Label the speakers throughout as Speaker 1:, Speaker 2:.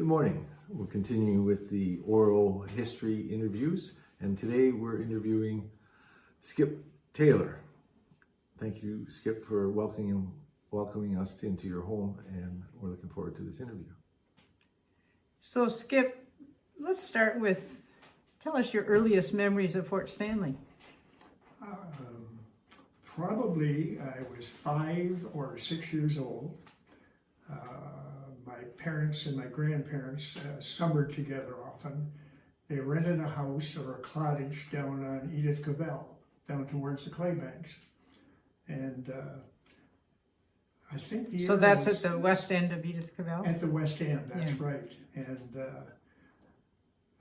Speaker 1: morning. We're continuing with the oral history interviews, and today we're interviewing Skip Taylor. Thank you, Skip, for welcoming us into your home, and we're looking forward to this interview.
Speaker 2: So Skip, let's start with, tell us your earliest memories of Fort Stanley.
Speaker 3: Probably I was 5 or 6 years old. My parents and my grandparents summered together often. They rented a house or a cottage down on Edith Cavell, down towards the clay banks. And I think the
Speaker 2: So that's at the west end of Edith Cavell?
Speaker 3: At the west end, that's
Speaker 2: Yeah.
Speaker 3: right. And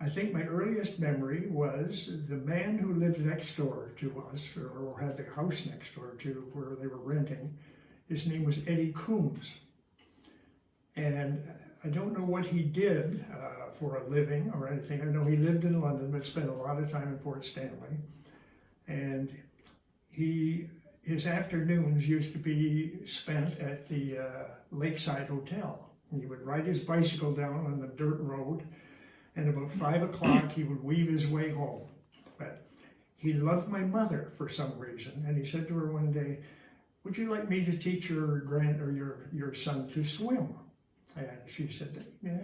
Speaker 3: I think my earliest memory was the man who lived next door to us, or had the house next door to where they were renting. His name was Eddie Coombs. And I don't know what he did for a living or anything. I know he lived in London, but spent a lot of time in Port Stanley. And his afternoons used to be spent at the Lakeside Hotel. He would ride his bicycle down on the dirt road, and about 5 o'clock he would weave his way home. But he loved my mother for some reason, and he said to her one day, "Would you like me to teach your son to swim?" And she said, "Yeah,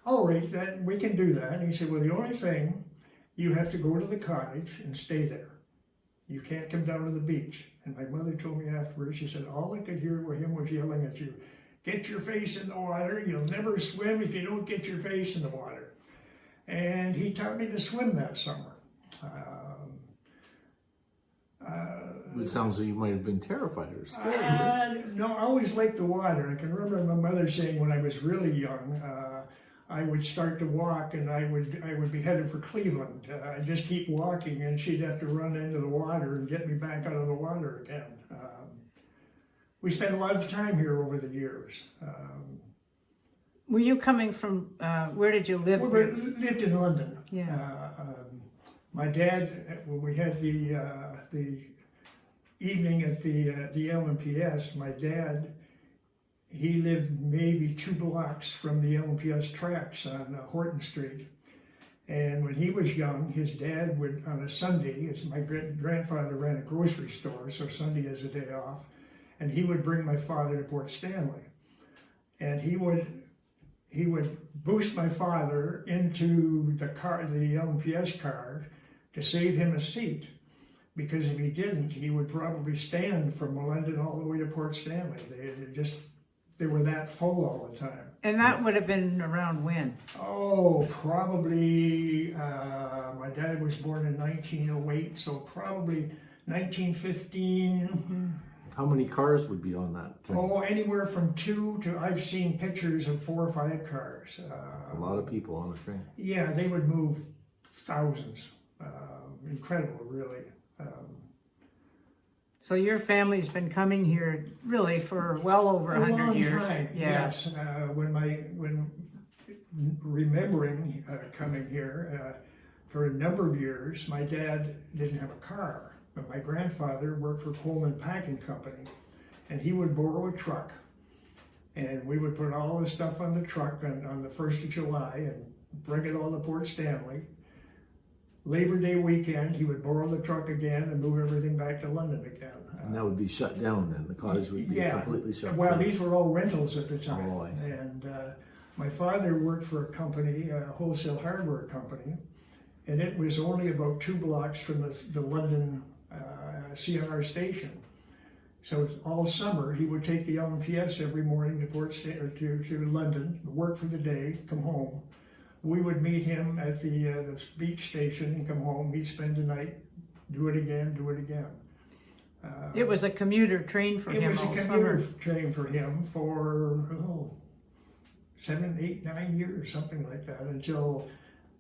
Speaker 3: all right, then we can do that." And he said, "Well, the only thing, you have to go to the cottage and stay there. You can't come down to the beach." And my mother told me afterwards, she said, all I could hear him was yelling at you, "Get your face in the water. You'll never swim if you don't get your face in the water." And he taught me to swim that summer.
Speaker 1: It sounds like you might have been terrified or scared.
Speaker 3: No, I always liked the water. I can remember my mother saying when I was really young, I would start to walk and I would be headed for Cleveland. I'd just keep walking and she'd have to run into the water and get me back out of the water again. We spent a lot of time here over the years.
Speaker 2: Were you coming from, where did you live?
Speaker 3: We lived in London.
Speaker 2: Yeah.
Speaker 3: My dad, when we had the evening at the LMPS, my dad, he lived maybe 2 blocks from the LMPS tracks on Horton Street. And when he was young, his dad would, on a Sunday, as my grandfather ran a grocery store, so Sunday is a day off, and he would bring my father to Port Stanley. And he would boost my father into the LMPS car to save him a seat. Because if he didn't, he would probably stand from London all the way to Port Stanley. They were that full all the time.
Speaker 2: And that would have been around when?
Speaker 3: Oh, probably, my dad was born in 1908, so probably 1915.
Speaker 1: How many cars would be on that train?
Speaker 3: Oh, anywhere from 2 to, I've seen pictures of 4 or 5 cars.
Speaker 1: That's a lot of people on the train.
Speaker 3: Yeah, they would move thousands. Incredible, really.
Speaker 2: So your family's been coming here really for well over 100 years.
Speaker 3: Time,
Speaker 2: Yeah.
Speaker 3: yes. When remembering coming here, for a number of years, my dad didn't have a car, but my grandfather worked for Coleman Packing Company, and he would borrow a truck, and we would put all the stuff on the truck on the 1st of July and bring it all to Port Stanley. Labor Day weekend, he would borrow the truck again and move everything back to London again.
Speaker 1: And that would be shut down then. The cottage would be completely shut
Speaker 3: Well,
Speaker 1: down.
Speaker 3: these were all rentals at the time.
Speaker 1: Oh, I see.
Speaker 3: And my father worked for a company, a wholesale hardware company, and it was only about 2 blocks from the London CNR station. So all summer, he would take the LMPS every morning to London, work for the day, come home. We would meet him at the beach station and come home. He'd spend the night, do it again.
Speaker 2: It was a commuter train for him all summer.
Speaker 3: It was a commuter train for him for 7, 8, 9 years, something like that, until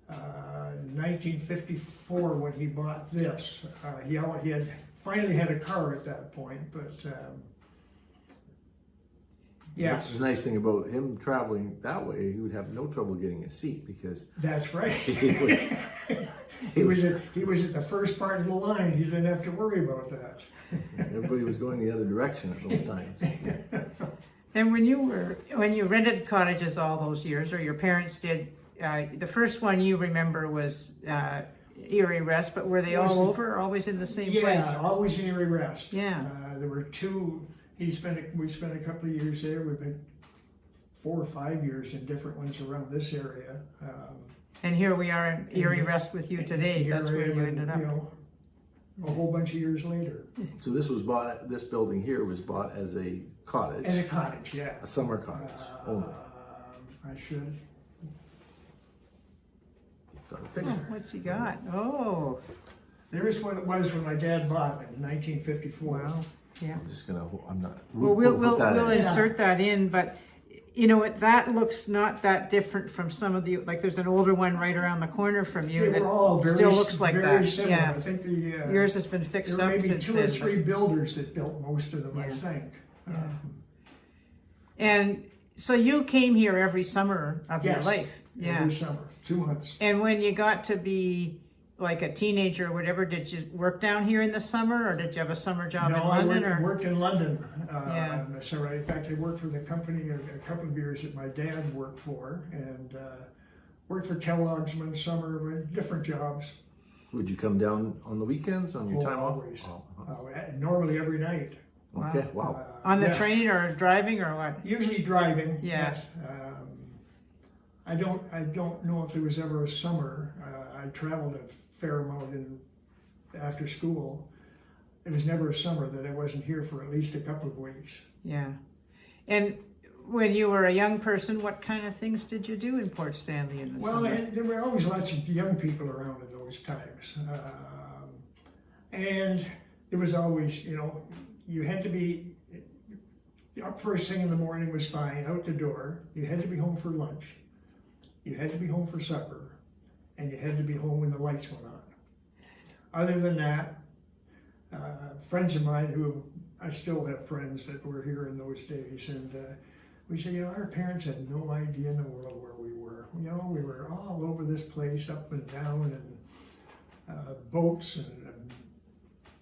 Speaker 3: 1954 when he bought this. He had finally had a car at that point, but yes.
Speaker 1: The nice thing about him traveling that way, he would have no trouble getting a seat because
Speaker 3: That's right. He was at the first part of the line. He didn't have to worry about that.
Speaker 1: everybody was going the other direction at those times.
Speaker 2: And when you rented cottages all those years, or your parents did, the first one you remember was Erie Rest, but were they all over, always in the same place?
Speaker 3: Yeah, always in Erie Rest.
Speaker 2: Yeah.
Speaker 3: There were two. We spent a couple of years there. We've been 4 or 5 years in different ones around this area.
Speaker 2: And here we are in Erie Rest with you today.
Speaker 3: Here
Speaker 2: That's
Speaker 3: I
Speaker 2: where
Speaker 3: am
Speaker 2: you
Speaker 3: in,
Speaker 2: ended up.
Speaker 3: A whole bunch of years later.
Speaker 1: So this building here was bought as a cottage,
Speaker 3: And a cottage, yeah.
Speaker 1: a summer cottage only.
Speaker 3: I should.
Speaker 1: Got a
Speaker 2: Oh,
Speaker 1: picture.
Speaker 2: what's he got? Oh,
Speaker 3: There's what it was when my dad bought it in 1954.
Speaker 2: wow. Yeah.
Speaker 1: I'm just gonna. I'm not.
Speaker 2: Well, we'll
Speaker 1: put that in.
Speaker 2: insert that in, but you know, that looks not that different from some of the, like there's an older one right around the corner from you
Speaker 3: They
Speaker 2: that
Speaker 3: were all very,
Speaker 2: still looks like
Speaker 3: very
Speaker 2: that.
Speaker 3: similar.
Speaker 2: Yeah.
Speaker 3: I think
Speaker 2: Yours has been
Speaker 3: there
Speaker 2: fixed
Speaker 3: were
Speaker 2: up
Speaker 3: maybe
Speaker 2: since
Speaker 3: 2
Speaker 2: then.
Speaker 3: or 3 builders that built most of them, I
Speaker 2: Yeah.
Speaker 3: think.
Speaker 2: And so you came here every summer of your
Speaker 3: Yes,
Speaker 2: life. Yeah.
Speaker 3: Every summer, 2 months.
Speaker 2: And when you got to be like a teenager or whatever, did you work down here in the summer, or did you have a summer job
Speaker 3: No,
Speaker 2: in London?
Speaker 3: I
Speaker 2: Or
Speaker 3: worked in London.
Speaker 2: Yeah.
Speaker 3: So in fact, I worked for the company a couple of years that my dad worked for, and worked for Kellogg's one summer, but different jobs.
Speaker 1: Would you come down on the weekends on your
Speaker 3: Oh,
Speaker 1: time
Speaker 3: always.
Speaker 1: off?
Speaker 3: Normally every night.
Speaker 1: Okay. Wow.
Speaker 2: on the
Speaker 3: Yeah.
Speaker 2: train or driving or what?
Speaker 3: Usually driving.
Speaker 2: Yeah.
Speaker 3: Yes. I don't know if there was ever a summer. I traveled a fair amount after school. There was never a summer that I wasn't here for at least a couple of weeks.
Speaker 2: Yeah. And when you were a young person, what kind of things did you do in Port Stanley in the
Speaker 3: Well,
Speaker 2: summer?
Speaker 3: there were always lots of young people around in those times. And there was always, you had to be up first thing in the morning was fine, out the door. You had to be home for lunch. You had to be home for supper. And you had to be home when the lights went on. Other than that, friends of mine who I still have friends that were here in those days, and we said, our parents had no idea in the world where we were. We were all over this place, up and down, and boats and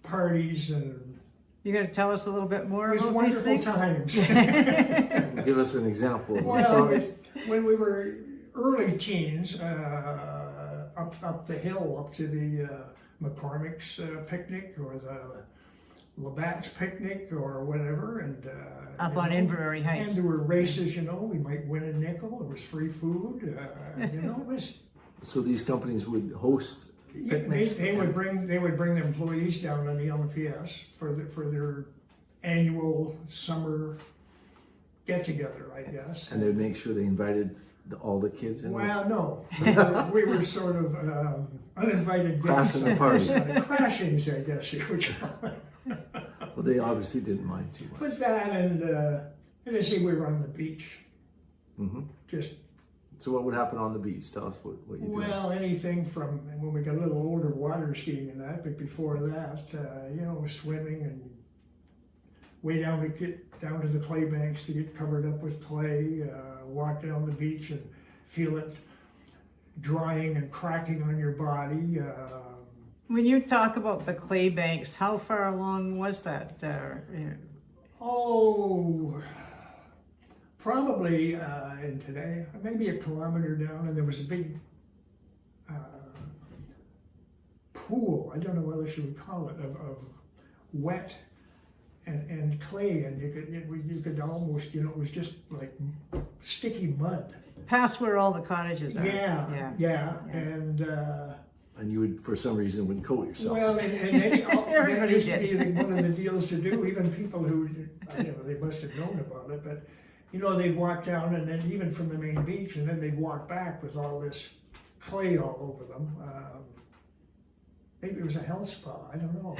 Speaker 3: parties, and
Speaker 2: You're going to tell us a little bit more
Speaker 3: it was
Speaker 2: about these
Speaker 3: wonderful
Speaker 2: things?
Speaker 3: times.
Speaker 1: Give us an example.
Speaker 3: Well, when we were early teens, up the hill, up to the McCormick's picnic or the Labatt's picnic or whatever, and
Speaker 2: Up on Inverary Heights.
Speaker 3: And there were races, we might win a nickel. It was free food. It was.
Speaker 1: So these companies would host picnics.
Speaker 3: They would bring the employees down on the LPS for their annual summer get together, I guess.
Speaker 1: And they'd make sure they invited all the kids in.
Speaker 3: Well, no, we were sort of uninvited guests.
Speaker 1: Crashing the party.
Speaker 3: Crashings, I guess you would call it.
Speaker 1: Well, they obviously didn't mind too much.
Speaker 3: But that and I say we were on the beach.
Speaker 1: Mm-hmm.
Speaker 3: Just
Speaker 1: So what would happen on the beach? Tell us what you do.
Speaker 3: well, anything from when we got a little older, water skiing and that. But before that, swimming and way down to get down to the clay banks to get covered up with clay. Walk down the beach and feel it drying and cracking on your body.
Speaker 2: When you talk about the clay banks, how far along was that?
Speaker 3: Oh, probably in today, maybe a kilometer down, and there was a big pool, I don't know what else you would call it, of wet and clay, and you could almost, it was just like sticky mud.
Speaker 2: Past where all the cottages are.
Speaker 3: Yeah.
Speaker 2: Yeah.
Speaker 3: And
Speaker 1: you would, for some reason, would coat yourself.
Speaker 3: well, and that
Speaker 2: Everybody
Speaker 3: used to
Speaker 2: did.
Speaker 3: be one of the deals to do. Even people who, they must have known about it, but they'd walk down, and then even from the main beach, and then they'd walk back with all this clay all over them. Maybe it was a health spa. I don't know.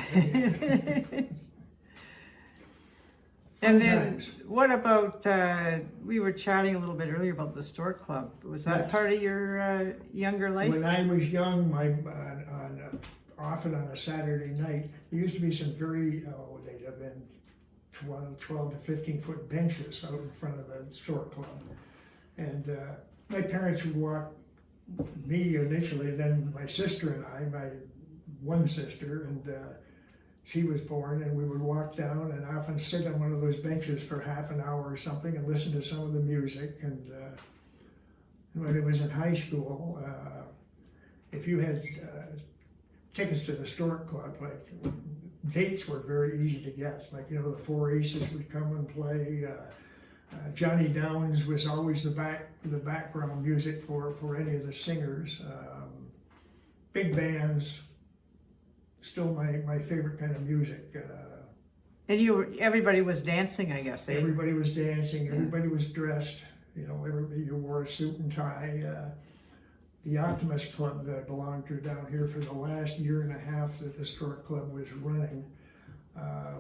Speaker 2: And
Speaker 3: Fun
Speaker 2: then,
Speaker 3: times.
Speaker 2: what about, we were chatting a little bit earlier about the Stork Club. Was that
Speaker 3: Yes.
Speaker 2: part of your younger life?
Speaker 3: When I was young, often on a Saturday night, there used to be some they'd have been 12 to 15 foot benches out in front of the Stork Club. And my parents would walk me initially, and then my sister and I, my one sister, and she was born, and we would walk down and often sit on one of those benches for half an hour or something and listen to some of the music. And when it was in high school, if you had tickets to the Stork Club, like dates were very easy to get. Like, you know, the Four Aces would come and play. Johnny Downs was always the background music for any of the singers. Big bands, still my favorite kind of music.
Speaker 2: And everybody was dancing, I guess. Eh?
Speaker 3: Everybody was dancing. Everybody was dressed. You know, you wore a suit and tie. The Optimist Club that I belonged to down here for the last year and a half that the Stork Club was running,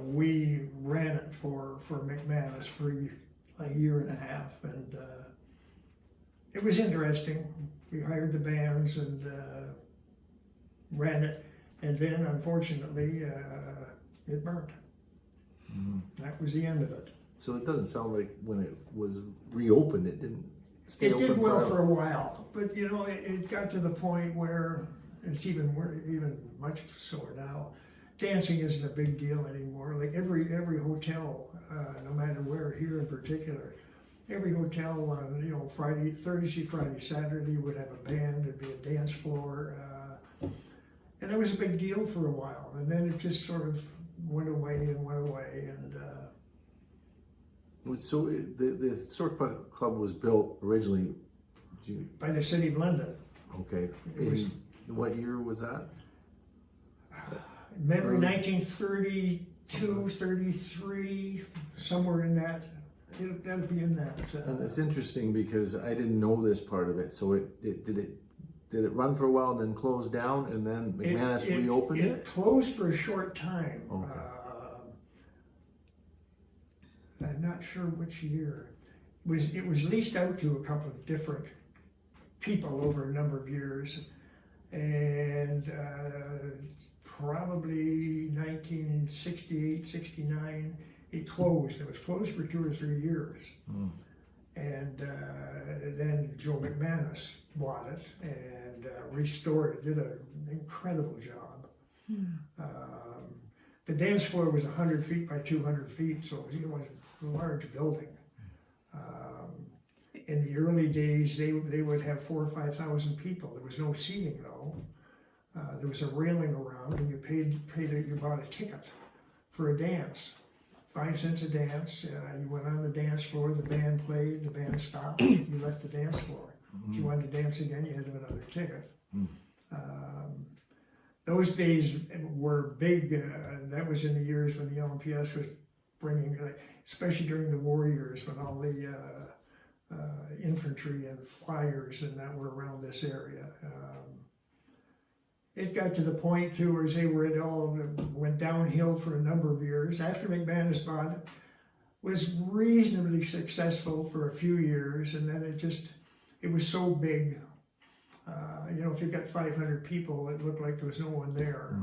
Speaker 3: we ran it for McManus for a year and a half, and it was interesting. We hired the bands and ran it, and then unfortunately it burned. That was the end of it.
Speaker 1: So it doesn't sound like when it was reopened, it didn't stay open
Speaker 3: It did well
Speaker 1: forever.
Speaker 3: for a while, but you know, it got to the point where it's even much so now. Dancing isn't a big deal anymore. Like every hotel, no matter where, here in particular, every hotel on, you know, Thursday, Friday, Saturday would have a band. There'd be a dance floor, and it was a big deal for a while. And then it just sort of went away and went away. And
Speaker 1: So the Stork Club was built originally.
Speaker 3: by the City of London.
Speaker 1: Okay.
Speaker 3: It was-
Speaker 1: In what year was that?
Speaker 3: Memory 1932, 33, somewhere in that. That'd be in that.
Speaker 1: And it's interesting because I didn't know this part of it. So did it run for a while and then close down, and then McManus reopened it?
Speaker 3: It closed for a short time.
Speaker 1: Okay.
Speaker 3: I'm not sure which year. It was leased out to a couple of different people over a number of years, and probably 1968, 69, it closed. It was closed for 2 or 3 years. And then Joe McManus bought it and restored it, did an incredible job. The dance floor was 100 feet by 200 feet, so it was a large building. In the early days, they would have 4,000 or 5,000 people. There was no seating though. There was a railing around, and you bought a ticket for a dance. 5 cents a dance. You went on the dance floor, the band played, the band stopped, you left the dance floor. If you wanted to dance again, you had to have another ticket. Those days were big. That was in the years when the LMPS was bringing, especially during the war years, when all the infantry and flyers and that were around this area. It got to the point too where it all went downhill for a number of years. After McManus bought it, was reasonably successful for a few years, and then it was so big. You know, if you got 500 people, it looked like there was no one there.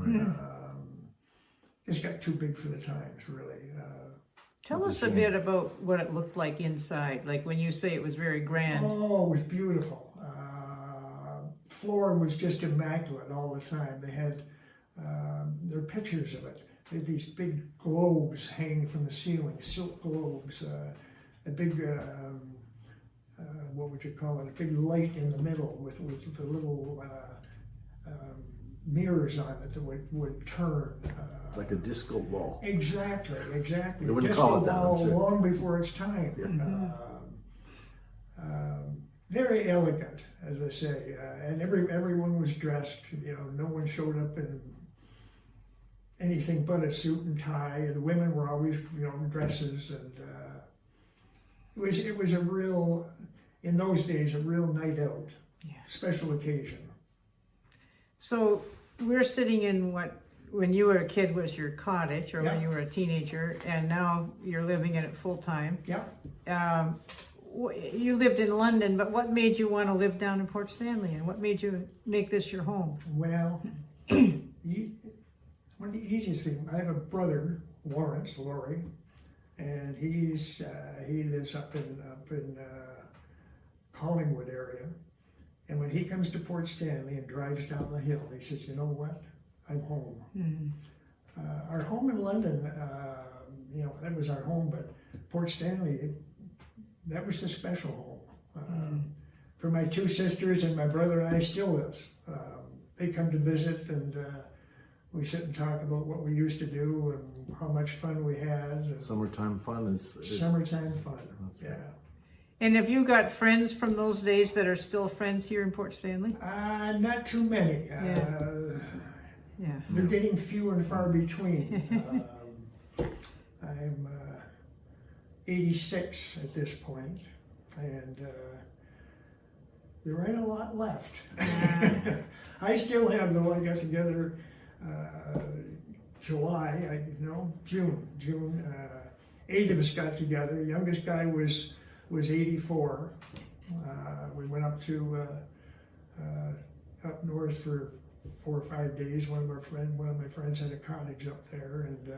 Speaker 3: It's got too big for the times, really.
Speaker 2: Tell us a bit about what it looked like inside. Like when you say it was very grand.
Speaker 3: Oh, it was beautiful. Floor was just immaculate all the time. They had there are pictures of it. They had these big globes hanging from the ceiling, silk globes, a big what would you call it? A big light in the middle with the little mirrors on it that would turn.
Speaker 1: Like a disco ball.
Speaker 3: Exactly.
Speaker 1: They wouldn't call it that, I'm sure.
Speaker 3: Long before its time. Very elegant, as I say, and everyone was dressed. You know, no one showed up in anything but a suit and tie. The women were always, you know, in dresses, and it was a real, in those days, a real night out, special occasion.
Speaker 2: So we're sitting in what, when you were a kid, was your cottage, or
Speaker 3: Yeah.
Speaker 2: when you were a teenager, and now you're living in it full time.
Speaker 3: Yeah.
Speaker 2: You lived in London, but what made you want to live down in Port Stanley, and what made you make this your home?
Speaker 3: Well, one of the easiest things, I have a brother, Laurie, and he lives up in Collingwood area. And when he comes to Port Stanley and drives down the hill, he says, "You know what? I'm home." Our home in London, that was our home, but Port Stanley, that was the special home. For my two sisters and my brother and I still is. They come to visit and we sit and talk about what we used to do and how much fun we had.
Speaker 1: Summertime fun is
Speaker 3: Summertime fun,
Speaker 1: That's
Speaker 3: yeah.
Speaker 1: right.
Speaker 2: And have you got friends from those days that are still friends here in Port Stanley?
Speaker 3: Not too many.
Speaker 2: Yeah.
Speaker 3: They're getting few and far between. I'm 86 at this point, and there ain't a lot left. I still have, though. I got together June. 8 of us got together. Youngest guy was 84. We went up to up north for 4 or 5 days. One of my friends had a cottage up there, and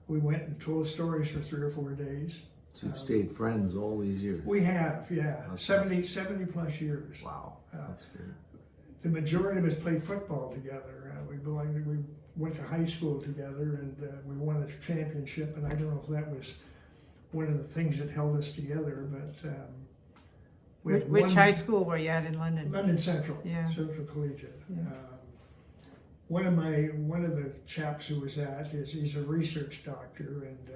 Speaker 3: we went and told stories for 3 or 4 days.
Speaker 1: So you've stayed friends all these years.
Speaker 3: We have, yeah,
Speaker 1: That's
Speaker 3: 70 plus years.
Speaker 1: Wow, that's great.
Speaker 3: The majority of us played football together. We went to high school together, and we won a championship. And I don't know if that was one of the things that held us together, but
Speaker 2: Which high school were you at in London?
Speaker 3: London Central,
Speaker 2: Yeah.
Speaker 3: Central Collegiate.
Speaker 2: Yeah.
Speaker 3: One of the chaps who was at he's a research doctor, and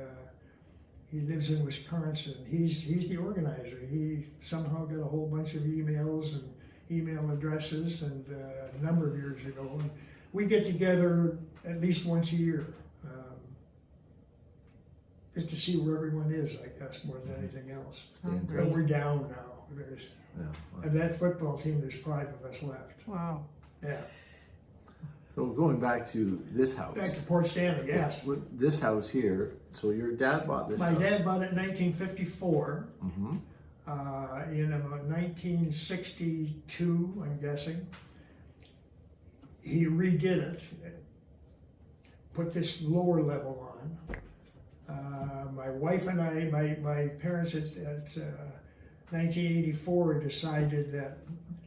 Speaker 3: he lives in Wisconsin. He's the organizer. He somehow got a whole bunch of emails and email addresses, and a number of years ago, and we get together at least once a year, just to see where everyone is, I guess, more than anything else.
Speaker 1: Stay in
Speaker 2: great.
Speaker 3: But we're down now.
Speaker 1: Yeah.
Speaker 3: Of that football team, there's 5 of us left.
Speaker 2: Wow.
Speaker 3: Yeah.
Speaker 1: So going back to this house.
Speaker 3: Back to Port Stanley, yes.
Speaker 1: With this house here. So your dad bought this
Speaker 3: My
Speaker 1: house.
Speaker 3: dad bought it in 1954.
Speaker 1: Mm-hmm.
Speaker 3: In about 1962, I'm guessing. He redid it, put this lower level on. My wife and I, my parents at 1984 decided that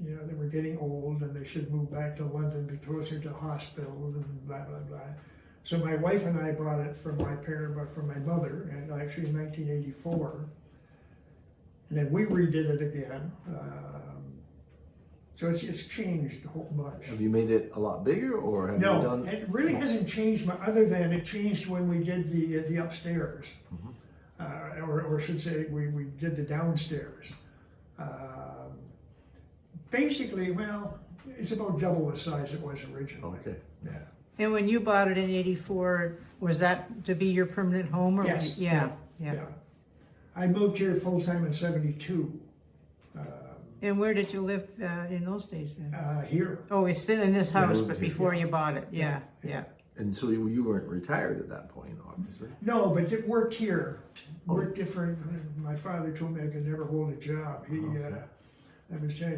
Speaker 3: they were getting old and they should move back to London, be closer to hospital and blah blah blah. So my wife and I bought it from my mother, and actually in 1984. And then we redid it again. So it's changed a whole bunch.
Speaker 1: Have you made it a lot bigger, or have you
Speaker 3: No,
Speaker 1: done?
Speaker 3: it really hasn't changed much, other than it changed when we did the upstairs. Or should say, we did the downstairs. Basically, well, it's about double the size it was originally.
Speaker 1: Okay.
Speaker 3: Yeah.
Speaker 2: And when you bought it in '84, was that to be your permanent home? Or
Speaker 3: Yes.
Speaker 2: Yeah.
Speaker 3: I moved here full time in '72.
Speaker 2: And where did you live in those days then?
Speaker 3: Here.
Speaker 2: Oh, it's still in this house,
Speaker 1: moved
Speaker 2: but
Speaker 1: here,
Speaker 2: before you bought it. Yeah.
Speaker 1: And so you weren't retired at that point, obviously.
Speaker 3: No, but it worked here. Worked different. My father told me I could never hold a job. He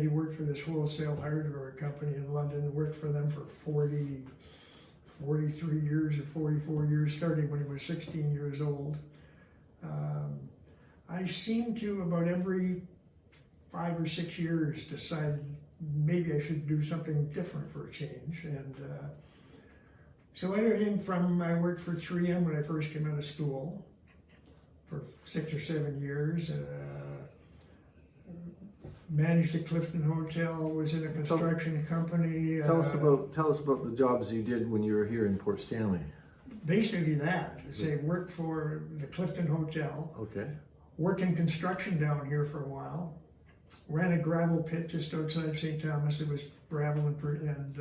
Speaker 3: worked for this wholesale hardware company in London. Worked for them for 43 years or 44 years, starting when he was 16 years old. I seem to, about every 5 or 6 years, decide maybe I should do something different for a change. And so everything from, I worked for 3M when I first came out of school for 6 or 7 years. Managed the Clifton Hotel, was in a construction company.
Speaker 1: Tell us about the jobs you did when you were here in Port Stanley.
Speaker 3: Basically that. Say, worked for the Clifton Hotel.
Speaker 1: Okay.
Speaker 3: Worked in construction down here for a while. Ran a gravel pit just outside St. Thomas. It was gravel and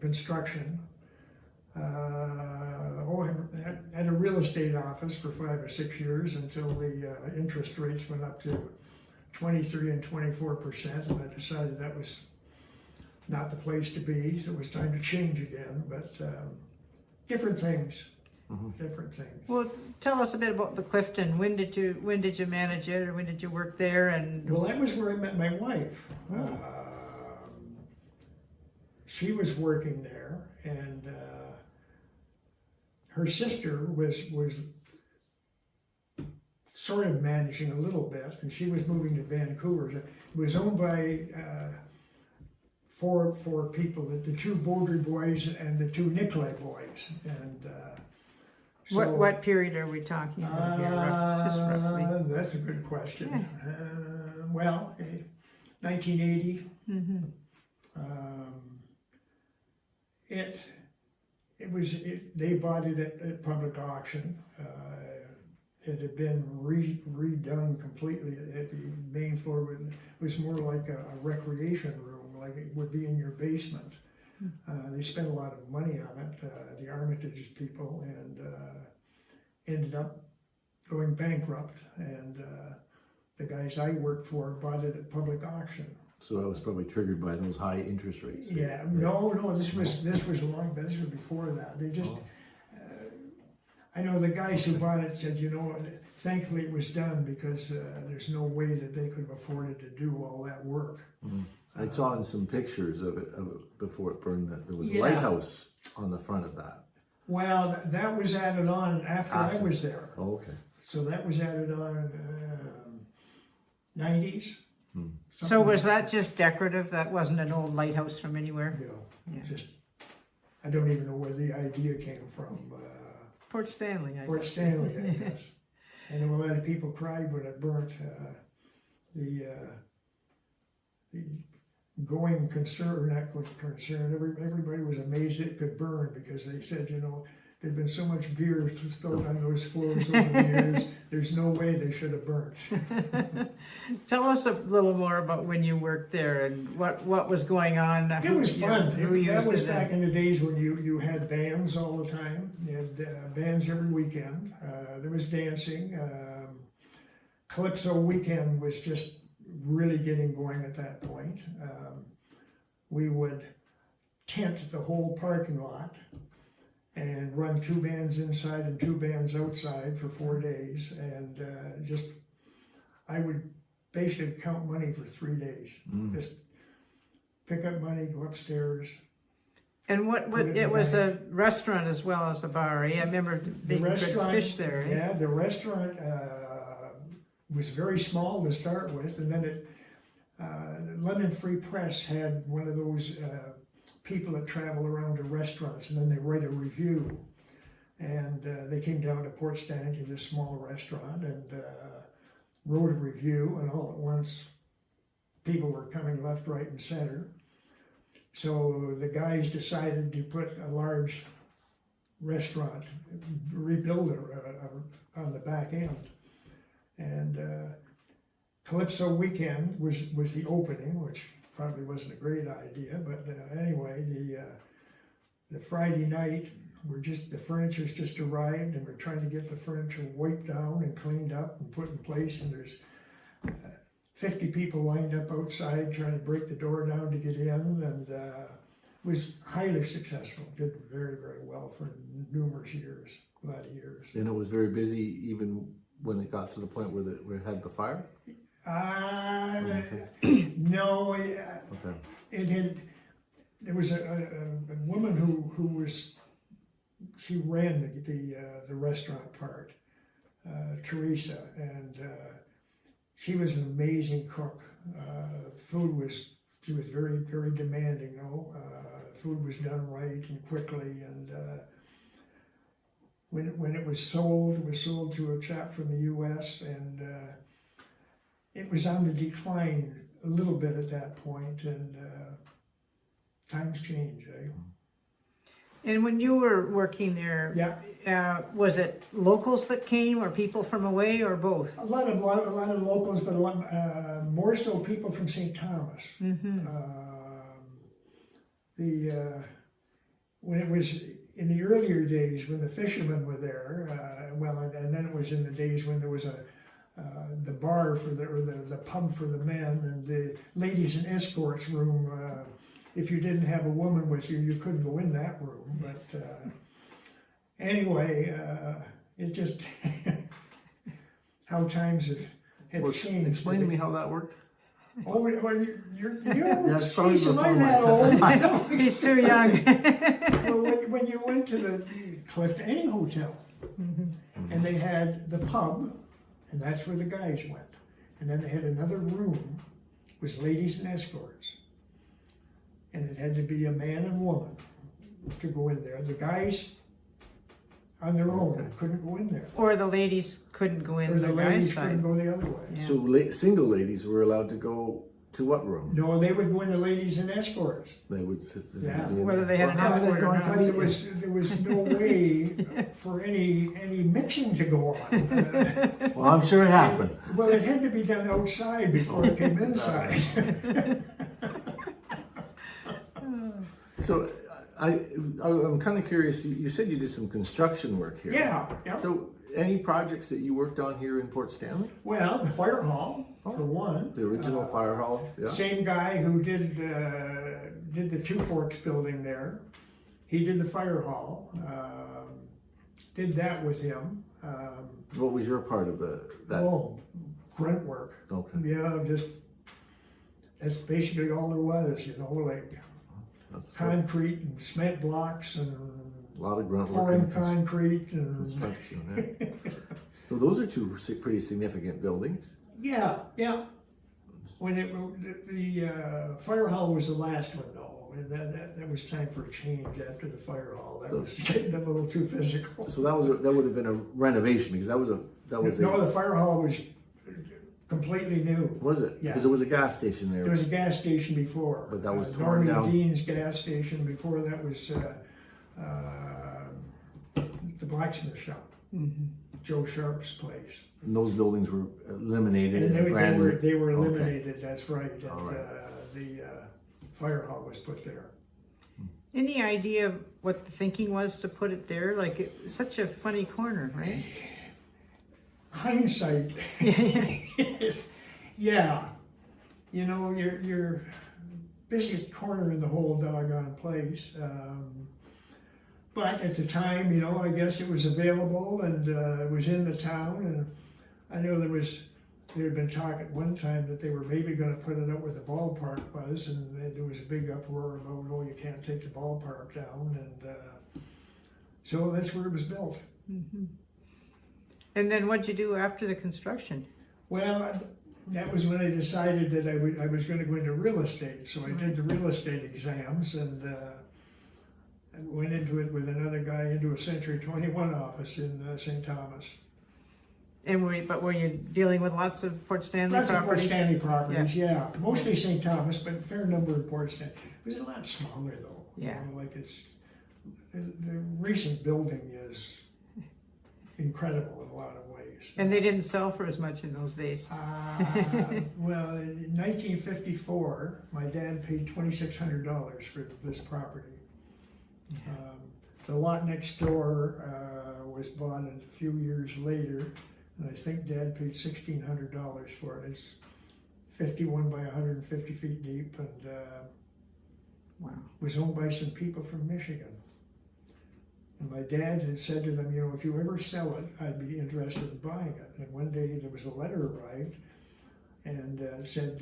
Speaker 3: construction. Had a real estate office for 5 or 6 years until the interest rates went up to 23 and 24%, and I decided that was not the place to be, so it was time to change again. But different things. Different things.
Speaker 2: Well, tell us a bit about the Clifton. When did you manage it, or when did you work there? And
Speaker 3: Well, that was where I met my wife. She was working there, and her sister was sort of managing a little bit, and she was moving to Vancouver. It was owned by four people, the two Baudry boys and the two Nicolay boys, and so,
Speaker 2: What period are we talking about here? Just roughly.
Speaker 3: That's a good question. Well, 1980. They bought it at public auction. It had been redone completely. The main floor was more like a recreation room, like it would be in your basement. They spent a lot of money on it, the Armitage people, and ended up going bankrupt. And the guys I worked for bought it at public auction.
Speaker 1: So that was probably triggered by those high interest rates.
Speaker 3: Yeah, no, this was long, but this was before that. They just, I know the guys who bought it said, you know, thankfully it was done because there's no way that they could have afforded to do all that work.
Speaker 1: I saw in some pictures of it before it burned that there was a
Speaker 3: Yeah.
Speaker 1: lighthouse on the front of that.
Speaker 3: Well, that was added on after I was there.
Speaker 1: Oh, okay.
Speaker 3: So that was added on 90s.
Speaker 2: So was that just decorative? That wasn't an old lighthouse from anywhere?
Speaker 3: No,
Speaker 2: Yeah.
Speaker 3: just, I don't even know where the idea came from.
Speaker 2: Port Stanley, I
Speaker 3: Port
Speaker 2: guess.
Speaker 3: Stanley, I guess. I know a lot of people cried when it burnt. The going concern, not concern, everybody was amazed it could burn because they said, you know, there'd been so much beer spilled on those floors over the years, there's no way they should have burnt.
Speaker 2: Tell us a little more about when you worked there and what was going on.
Speaker 3: It was fun.
Speaker 2: Who
Speaker 3: That
Speaker 2: used
Speaker 3: was
Speaker 2: it
Speaker 3: back in the days when you had bands all the time. You had bands every weekend. There was dancing. Calypso weekend was just really getting going at that point. We would tent the whole parking lot and run 2 bands inside and 2 bands outside for 4 days. And I would basically count money for 3 days. Just pick up money, go upstairs.
Speaker 2: And what
Speaker 3: Put it in
Speaker 2: it
Speaker 3: the
Speaker 2: was
Speaker 3: bag.
Speaker 2: a restaurant as well as a bar. Eh? I remember being good fish there. Eh?
Speaker 3: Yeah, the restaurant was very small to start with, and then London Free Press had one of those people that travel around to restaurants, and then they write a review. And they came down to Port Stanley, this small restaurant, and wrote a review, and all at once people were coming left, right, and center. So the guys decided to put a large restaurant, rebuild it on the back end. And Calypso weekend was the opening, which probably wasn't a great idea, but anyway, the Friday night, the furniture's just arrived, and we're trying to get the furniture wiped down and cleaned up and put in place, and there's 50 people lined up outside trying to break the door down to get in, and was highly successful. Did very, very well for numerous years, a lot of years.
Speaker 1: And it was very busy even when it got to the point where it had the fire?
Speaker 3: No,
Speaker 1: Okay.
Speaker 3: it had. There was a woman who she ran the restaurant part, Teresa, and she was an amazing cook. She was very, very demanding. Food was done right and quickly, and when it was sold to a chap from the U.S. and it was on the decline a little bit at that point, and times change, eh?
Speaker 2: And when you were working there,
Speaker 3: Yeah,
Speaker 2: was it locals that came or people from away or both?
Speaker 3: a lot of locals, but a lot more so people from St. Thomas. When it was in the earlier days when the fishermen were there, and then it was in the days when there was the bar for the pub for the men and the ladies and escorts room. If you didn't have a woman with you, you couldn't go in that room. But anyway, it just how times have changed.
Speaker 1: Explain to me how that worked.
Speaker 3: Oh, well, you're
Speaker 1: That's probably
Speaker 3: geez, am I
Speaker 1: before
Speaker 3: that
Speaker 1: my
Speaker 3: old?
Speaker 2: He's too young.
Speaker 3: Well, when you went to the Clifton, any hotel, and they had the pub, and that's where the guys went. And then they had another room, was ladies and escorts. and it had to be a man and woman to go in there. The guys on their own couldn't go in there.
Speaker 2: Or the ladies couldn't go in
Speaker 3: Or
Speaker 2: the
Speaker 3: the
Speaker 2: guy's
Speaker 3: ladies
Speaker 2: side.
Speaker 3: couldn't go the other way.
Speaker 2: Yeah.
Speaker 1: So single ladies were allowed to go to what room?
Speaker 3: No, they would go in the ladies and escorts.
Speaker 1: They would sit.
Speaker 3: Yeah.
Speaker 1: be in
Speaker 2: Whether they had an
Speaker 4: Well, how are they
Speaker 2: escort or
Speaker 4: going
Speaker 2: not.
Speaker 3: But there was no way for any mixing to go on.
Speaker 1: Well, I'm sure it happened.
Speaker 3: Well, it had to be done outside before it came inside.
Speaker 1: So I'm kind of curious. You said you did some construction work here.
Speaker 3: Yeah.
Speaker 1: So any projects that you worked on here in Port Stanley?
Speaker 3: Well, the fire hall, for one.
Speaker 1: The original fire hall? Yeah.
Speaker 3: Same guy who did the Two Forks building there. He did the fire hall. Did that with him.
Speaker 1: What was your part of that?
Speaker 3: Grunt work.
Speaker 1: Okay.
Speaker 3: Yeah, that's basically all there was, like
Speaker 1: That's
Speaker 3: concrete and cement blocks and
Speaker 1: a lot of grunt work
Speaker 3: pouring
Speaker 1: and
Speaker 3: concrete and
Speaker 1: construction. Yeah. So those are two pretty significant buildings.
Speaker 3: yeah. When the fire hall was the last one though, and that was time for a change after the fire hall. That was getting a little too physical.
Speaker 1: So that would have been a renovation because that was
Speaker 3: No, the fire hall was completely new.
Speaker 1: Was it?
Speaker 3: Yeah.
Speaker 1: Because there was a gas station there.
Speaker 3: There was a gas station before.
Speaker 1: But that was torn
Speaker 3: Norman
Speaker 1: down.
Speaker 3: Dean's gas station. Before that was the blacksmith shop. Joe Sharp's place.
Speaker 1: And those buildings were eliminated.
Speaker 3: And they were
Speaker 1: Okay.
Speaker 3: eliminated, that's right. And
Speaker 1: All right.
Speaker 3: the fire hall was put there.
Speaker 2: Any idea what the thinking was to put it there? Like, it's such a funny corner, right?
Speaker 3: Hindsight is, yeah. You're busiest corner in the whole doggone place. But at the time, I guess it was available and it was in the town. And I know there had been talk at one time that they were maybe going to put it up where the ballpark was, and there was a big uproar about, oh, you can't take the ballpark down. And so that's where it was built.
Speaker 2: And then what'd you do after the construction?
Speaker 3: Well, that was when I decided that I was going to go into real estate. So I did the real estate exams and went into it with another guy into a Century 21 office in St. Thomas.
Speaker 2: And were you dealing with lots of Port Stanley
Speaker 3: Lots of Port
Speaker 2: properties?
Speaker 3: Stanley properties, yeah. Mostly St. Thomas, but a fair number of Port Stanley. It was a lot smaller though.
Speaker 2: Yeah.
Speaker 3: Like the recent building is incredible in a lot of ways.
Speaker 2: And they didn't sell for as much in those days.
Speaker 3: Well, in 1954, my dad paid $2,600 for this property. The lot next door was bought a few years later, and I think Dad paid $1,600 for it. It's 51 by 150 feet deep, and
Speaker 2: Wow.
Speaker 3: was owned by some people from Michigan. And my dad had said to them, if you ever sell it, I'd be interested in buying it. And one day there was a letter arrived and said,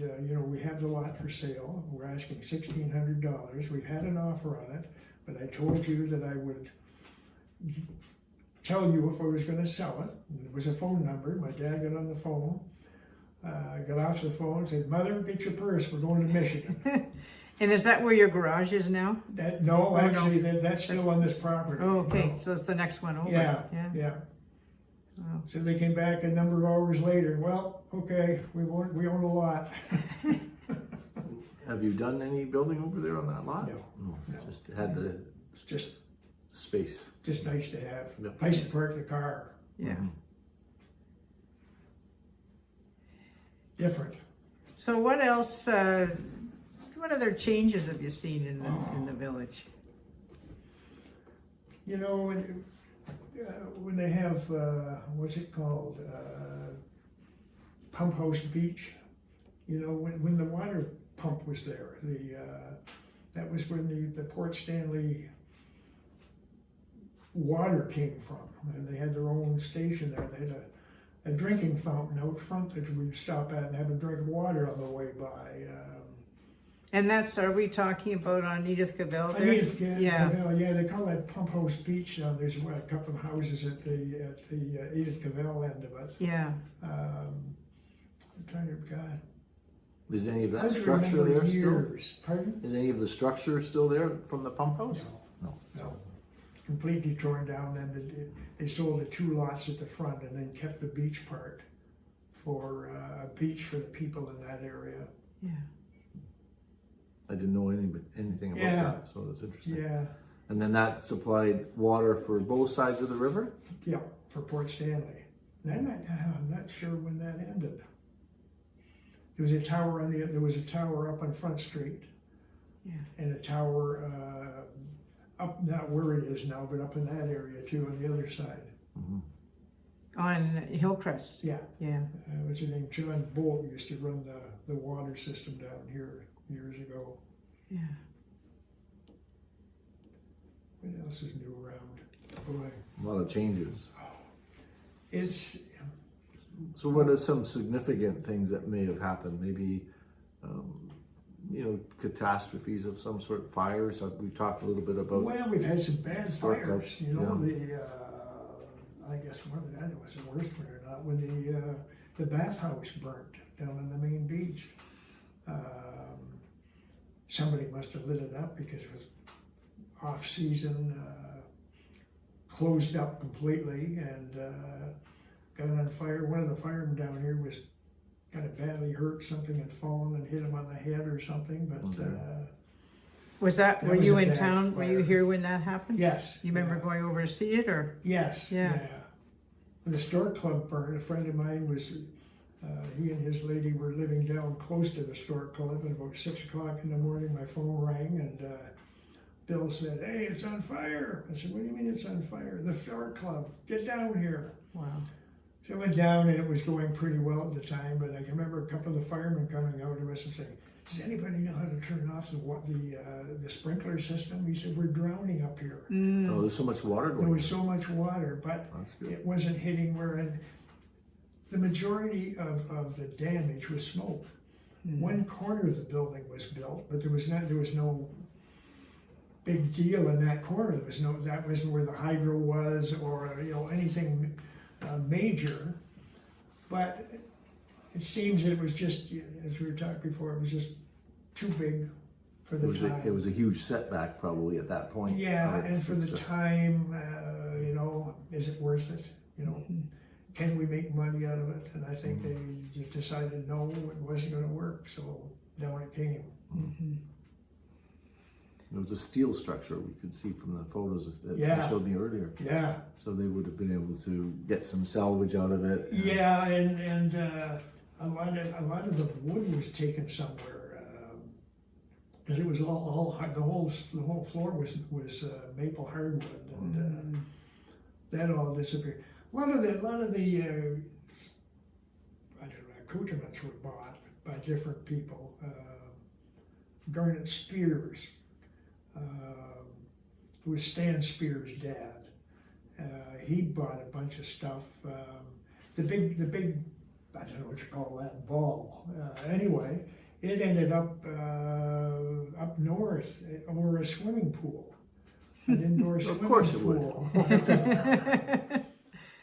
Speaker 3: we have the lot for sale. We're asking $1,600. We've had an offer on it, but I told you that I would tell you if I was going to sell it. And there was a phone number. My dad got on the phone, got off the phone, said, "Mother, get your purse. We're going to Michigan."
Speaker 2: And is that where your garage is now?
Speaker 3: Actually, that's still on this property.
Speaker 2: Oh, okay, so it's the next one over.
Speaker 3: Yeah.
Speaker 2: Wow.
Speaker 3: So they came back a number of hours later. Well, okay, we own a lot.
Speaker 1: Have you done any building over there on that lot?
Speaker 3: No.
Speaker 1: Just had the
Speaker 3: It's just
Speaker 1: space.
Speaker 3: nice to have.
Speaker 1: Yep.
Speaker 3: Place to park the car.
Speaker 2: Yeah.
Speaker 3: Different.
Speaker 2: So what else, what other changes have you seen in the village?
Speaker 3: When they have, what's it called? Pump House Beach. When the water pump was there, that was when the Port Stanley water came from. And they had their own station there. They had a drinking fountain out front that we'd stop at and have a drink of water on the way by.
Speaker 2: And are we talking about on Edith Cavell there?
Speaker 3: Yeah, they call that Pump House Beach now. There's a couple of houses at the Edith Cavell end of it.
Speaker 2: Yeah.
Speaker 3: I'm trying to, God,
Speaker 1: Is any of that
Speaker 3: I
Speaker 1: structure
Speaker 3: remember
Speaker 1: there still?
Speaker 3: years. Pardon?
Speaker 1: Is any of the structure still there from the pump house?
Speaker 3: No.
Speaker 1: No.
Speaker 3: No. Completely torn down. Then they sold the 2 lots at the front and then kept the beach part for a beach for the people in that area.
Speaker 2: Yeah.
Speaker 1: I didn't know anything about
Speaker 3: Yeah.
Speaker 1: that, so that's interesting.
Speaker 3: Yeah.
Speaker 1: And then that supplied water for both sides of the river?
Speaker 3: Yeah, for Port Stanley. And I'm not sure when that ended. There was a tower there was a tower up on Front Street.
Speaker 2: Yeah.
Speaker 3: And a tower up, not where it is now, but up in that area too, on the other side.
Speaker 1: Mm-hmm.
Speaker 2: On Hillcrest.
Speaker 3: Yeah.
Speaker 2: Yeah.
Speaker 3: What's his name? John Bolt used to run the water system down here years ago.
Speaker 2: Yeah.
Speaker 3: What else is new around? Boy,
Speaker 1: A lot of changes.
Speaker 3: it's,
Speaker 1: So what are some significant things that may have happened? Maybe, catastrophes of some sort, fires? We talked a little bit about.
Speaker 3: well, we've had some bad
Speaker 1: Historic,
Speaker 3: fires, you know,
Speaker 1: yeah.
Speaker 3: I guess one of that was the worst one or not, when the bathhouse burnt down on the main beach. Somebody must have lit it up because it was off-season, closed up completely and got on fire. One of the firemen down here was kind of badly hurt. Something had fallen and hit him on the head or something, but
Speaker 2: Was that,
Speaker 3: That
Speaker 2: were
Speaker 3: was
Speaker 2: you
Speaker 3: a
Speaker 2: in
Speaker 3: bad
Speaker 2: town? Were you
Speaker 3: fire.
Speaker 2: here when that happened?
Speaker 3: yes.
Speaker 2: You remember
Speaker 3: yeah.
Speaker 2: going over to see it, or?
Speaker 3: Yes.
Speaker 2: Yeah.
Speaker 3: When the Stork Club burned, a friend of mine was, he and his lady were living down close to the Stork Club, and about 6 o'clock in the morning my phone rang and Bill said, "Hey, it's on fire." I said, "What do you mean it's on fire?" "The Stork Club, get down here."
Speaker 2: Wow.
Speaker 3: So I went down and it was going pretty well at the time, but I can remember a couple of the firemen coming out to us and saying, "Does anybody know how to turn off the sprinkler system?" He said, "We're drowning up here."
Speaker 1: Oh, there's so much water
Speaker 3: There
Speaker 1: going
Speaker 3: was so much water, but
Speaker 1: That's good.
Speaker 3: it wasn't hitting and the majority of the damage was smoke. One corner of the building was built, but there was no big deal in that corner. That wasn't where the hydro was or anything major. But it seems that it was just, as we were talking before, it was just too big for the time.
Speaker 1: It was a huge setback probably at that point.
Speaker 3: Yeah,
Speaker 1: of
Speaker 3: and
Speaker 1: its
Speaker 3: for the
Speaker 1: success.
Speaker 3: time, is it worth it? Can we make money out of it? And I think they just decided no, it wasn't going to work. So down it came.
Speaker 1: It was a steel structure we could see from the photos that
Speaker 3: Yeah.
Speaker 1: you showed me earlier.
Speaker 3: Yeah,
Speaker 1: So they would have been able to get some salvage out of it.
Speaker 3: yeah, and a lot of the wood was taken somewhere because it was all the whole floor was maple hardwood, and that all disappeared. A lot of the accoutrements were bought by different people. Garnet Spears, who was Stan Spears' dad. He bought a bunch of stuff. The big, I don't know what you call that, ball. Anyway, it ended up up north over a swimming pool, an indoor swimming pool.
Speaker 1: Of course it would.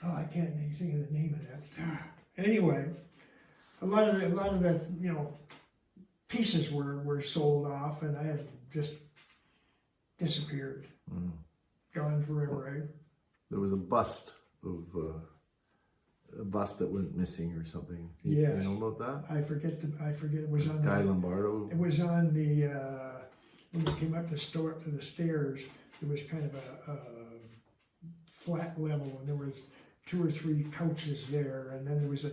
Speaker 3: Oh, I can't think of the name of that. Anyway, a lot of the pieces were sold off, and I had just disappeared, gone forever. Eh?
Speaker 1: There was a bust that went missing or something. Do
Speaker 3: Yes.
Speaker 1: you know about that?
Speaker 3: I forget. It was on.
Speaker 1: Guy Lombardo.
Speaker 3: It was on the when you came up the stairs. It was kind of a flat level, and there was 2 or 3 couches there, and then there was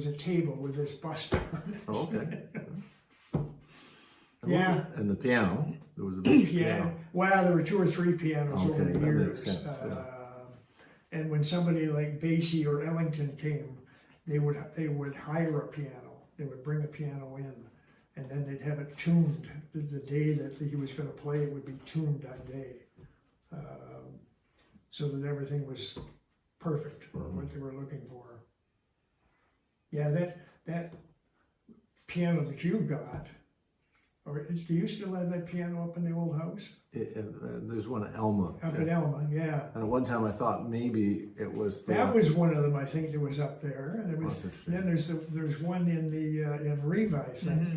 Speaker 3: a table with this bust on it.
Speaker 1: Oh, okay.
Speaker 3: Yeah.
Speaker 1: And the piano. There was a big piano.
Speaker 3: Well, there were 2 or 3 pianos
Speaker 1: Okay,
Speaker 3: over the
Speaker 1: that
Speaker 3: years.
Speaker 1: makes sense, yeah.
Speaker 3: And when somebody like Basie or Ellington came, they would hire a piano. They would bring a piano in, and then they'd have it tuned. The day that he was going to play, it would be tuned that day, so that everything was perfect for what they were looking for. Yeah, that piano that you've got. Or do you still have that piano up in the old house?
Speaker 1: There's one at Elma.
Speaker 3: Up at Elma, yeah.
Speaker 1: And at one time I thought maybe it was the
Speaker 3: That was one of them, I think, that was up there. And there was,
Speaker 1: Was it?
Speaker 3: and then there's one in Reeve, I think.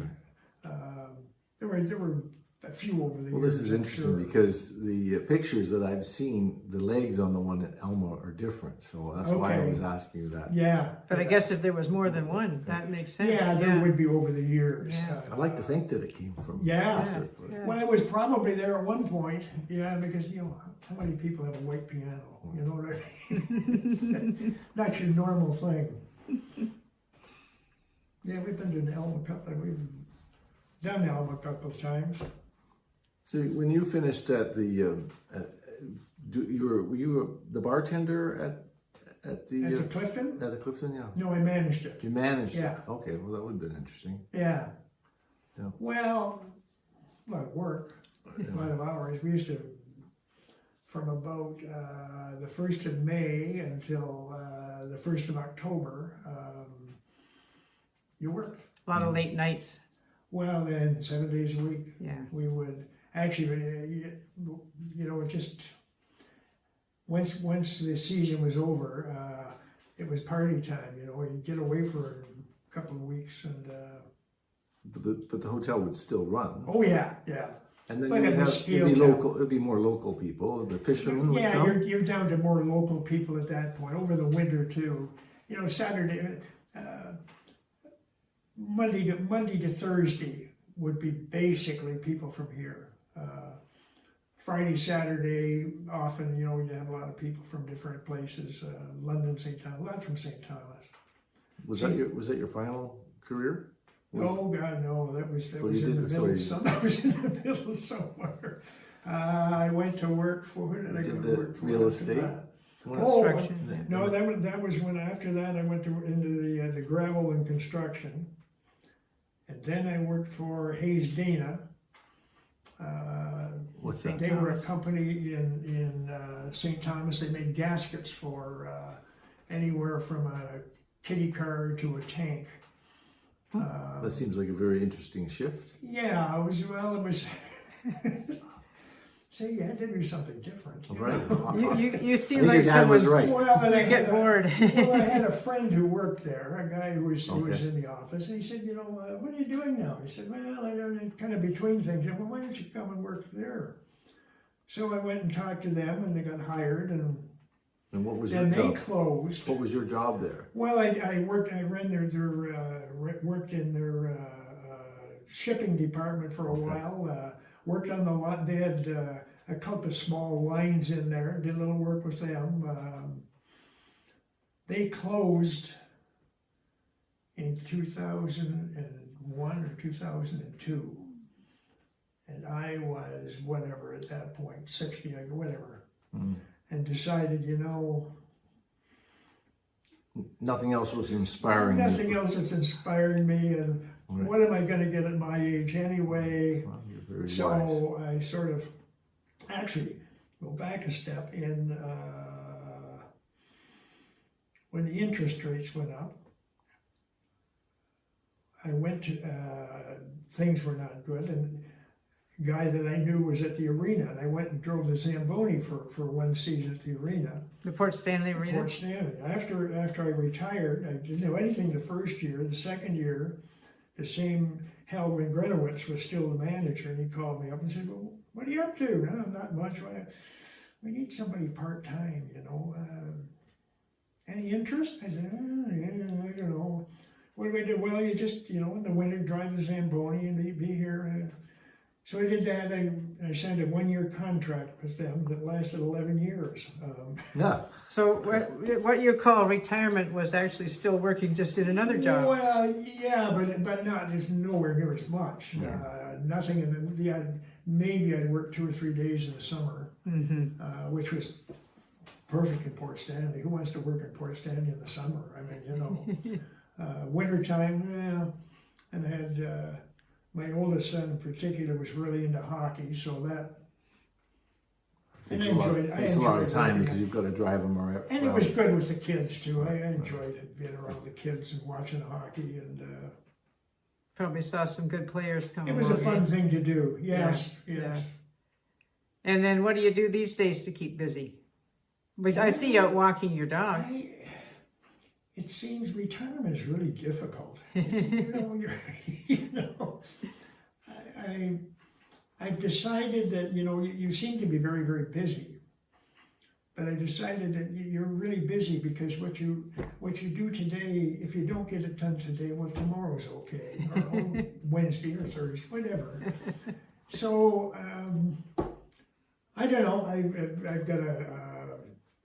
Speaker 3: There were a few over the
Speaker 1: Well,
Speaker 3: years.
Speaker 1: this is
Speaker 3: I'm
Speaker 1: interesting
Speaker 3: sure.
Speaker 1: because the pictures that I've seen, the legs on the one at Elma are different. So that's why I
Speaker 3: Okay.
Speaker 1: was asking you that.
Speaker 3: Yeah.
Speaker 2: But I
Speaker 3: yeah.
Speaker 2: guess if there was more than one, that makes sense.
Speaker 3: Yeah, there would be over the years.
Speaker 2: Yeah.
Speaker 1: I like to think that it came from
Speaker 3: Yeah.
Speaker 1: Stratford.
Speaker 2: Yeah.
Speaker 3: Well, it was probably there at one point, yeah, because, you know, how many people have a white piano? You know what I mean? Not your normal thing. Yeah, we've been to Elm a couple, we've done Elm a couple of times.
Speaker 1: So when you finished at the, were you the bartender at the
Speaker 3: At the Clifton?
Speaker 1: at the Clifton? Yeah.
Speaker 3: No, I managed it.
Speaker 1: You managed
Speaker 3: Yeah.
Speaker 1: it. Okay. Well, that would have been interesting.
Speaker 3: Yeah.
Speaker 1: Yeah.
Speaker 3: Well, a lot of work, a lot of hours. We used to, from about the 1st of May until the 1st of October, you worked.
Speaker 2: A lot of late nights.
Speaker 3: Well, then 7 days a week,
Speaker 2: Yeah.
Speaker 3: we would actually, you know, just once the season was over, it was party time. You know, you'd get away for a couple of weeks, and
Speaker 1: But the hotel would still run.
Speaker 3: oh yeah, yeah.
Speaker 1: And then
Speaker 3: But
Speaker 1: you
Speaker 3: it
Speaker 1: would
Speaker 3: was
Speaker 1: have it'd be
Speaker 3: scaled down.
Speaker 1: local. It'd be more local people. The fishermen would
Speaker 3: Yeah,
Speaker 1: come.
Speaker 3: you're down to more local people at that point. Over the winter too, you know, Saturday, Monday to Thursday would be basically people from here. Friday, Saturday, often, you know, you have a lot of people from different places. London, St. Thomas, a lot from St. Thomas.
Speaker 1: Was that your final career?
Speaker 3: Oh God, no! That was
Speaker 1: So
Speaker 3: was
Speaker 1: you
Speaker 3: in the
Speaker 1: did- so
Speaker 3: middle.
Speaker 1: you-
Speaker 3: That was in the middle somewhere. I went to work for. Who did I
Speaker 1: You
Speaker 3: go
Speaker 1: did
Speaker 3: to
Speaker 1: the
Speaker 3: work for?
Speaker 1: real
Speaker 3: after
Speaker 1: estate?
Speaker 3: that?
Speaker 1: Well,
Speaker 2: Construction. Yeah.
Speaker 3: No, that was when after that I went into the gravel and construction, and then I worked for Hayes Dana.
Speaker 1: What's that?
Speaker 3: They were a
Speaker 2: Thomas.
Speaker 3: company in St. Thomas. They made gaskets for anywhere from a kiddie car to a tank.
Speaker 1: That seems like a very interesting shift.
Speaker 3: Yeah, it was. See, you had to do something different. you
Speaker 1: Right.
Speaker 3: know?
Speaker 2: You
Speaker 1: I
Speaker 2: seem
Speaker 1: think
Speaker 2: like
Speaker 1: your dad was
Speaker 2: someone
Speaker 1: right.
Speaker 3: Well, and I
Speaker 2: you get
Speaker 3: had
Speaker 2: bored.
Speaker 3: well, I had a friend who worked there, a guy who was
Speaker 1: Okay.
Speaker 3: in the office, and he said, you know, what are you doing now? He said, well, I'm kind of between things. I said, well, why don't you come and work there? So I went and talked to them, and they got hired, and
Speaker 1: And what was your
Speaker 3: then they
Speaker 1: job?
Speaker 3: closed.
Speaker 1: What was your job there?
Speaker 3: Well, I ran worked in their shipping department for a
Speaker 1: Okay.
Speaker 3: while. Worked on the lot. They had a couple of small lines in there. Did a little work with them. They closed in 2001 or 2002, and I was whatever at that point, 60 or whatever, and decided, you know.
Speaker 1: Nothing else was inspiring. you
Speaker 3: Nothing
Speaker 1: for-
Speaker 3: else that's inspired me, and
Speaker 1: Right.
Speaker 3: what am I going to get at my age anyway?
Speaker 1: Well, you're very wise.
Speaker 3: So I sort of, actually, go back a step. When the interest rates went up, I went to, things were not good, and a guy that I knew was at the arena, and I went and drove the Zamboni for one season at the arena.
Speaker 2: The Port Stanley Arena.
Speaker 3: Fort Stanley. After I retired, I didn't know anything the first year. The second year, the same Halwyn Grenowitz was still the manager, and he called me up and said, well, what are you up to? No, not much. We need somebody part-time, you know. Any interest? I said, yeah, I don't know. What do we do? Well, you just, you know, in the winter, drive the Zamboni and be here. So I did that. I signed a one-year contract with them that lasted 11 years.
Speaker 1: Yeah.
Speaker 2: So what you call retirement was actually still working just in another job.
Speaker 3: Well, yeah, but not, there's nowhere near as much. Nothing in maybe I'd work 2 or 3 days in the summer, which was perfect in Port Stanley. Who wants to work in Port Stanley in the summer? I mean, you know, wintertime, yeah. And I had my oldest son in particular was really into hockey, so that.
Speaker 1: Takes
Speaker 3: and
Speaker 1: a
Speaker 3: I
Speaker 1: lot,
Speaker 3: enjoyed- I
Speaker 1: takes a lot of
Speaker 3: enjoyed
Speaker 1: time
Speaker 3: working
Speaker 1: because
Speaker 3: on-
Speaker 1: you've got to drive them around.
Speaker 3: And it was good with the kids too. I enjoyed it, being around the kids and watching hockey, and
Speaker 2: Probably saw some good players come
Speaker 3: it was a
Speaker 2: along,
Speaker 3: fun
Speaker 2: eh?
Speaker 3: thing to do. Yes,
Speaker 2: Yeah,
Speaker 3: yes.
Speaker 2: yeah. And then what do you do these days to keep busy? Because I see you out walking your dog.
Speaker 3: It seems retirement is really difficult. You know, I've decided that, you know, you seem to be very, very busy. But I decided that you're really busy because what you do today, if you don't get it done today, well, tomorrow's okay, or Wednesday or Thursday, whatever. So I don't know. I've got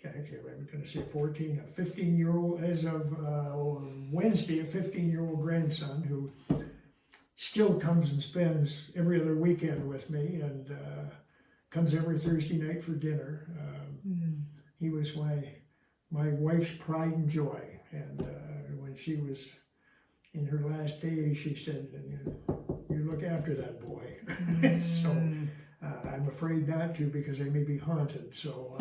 Speaker 3: actually I'm going to say 15-year-old as of Wednesday, a 15-year-old grandson who still comes and spends every other weekend with me and comes every Thursday night for dinner. He was my wife's pride and joy, and when she was in her last days, she said, "You look after that boy." So I'm afraid not to because I may be haunted. So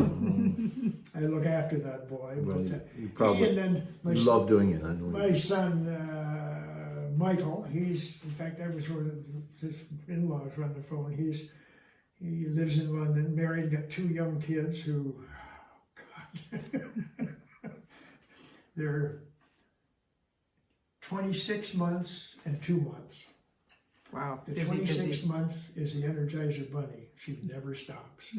Speaker 3: I look after that boy.
Speaker 1: Well,
Speaker 3: But
Speaker 1: you probably
Speaker 3: and then
Speaker 1: you love doing it. I know.
Speaker 3: my son Michael, in fact, I was one of his in-laws were on the phone. He lives in London, married, got 2 young kids who, God, they're 26 months and 2 months.
Speaker 2: Wow.
Speaker 3: The
Speaker 2: Busy,
Speaker 3: 26
Speaker 2: busy.
Speaker 3: months is the Energizer Bunny. She never stops.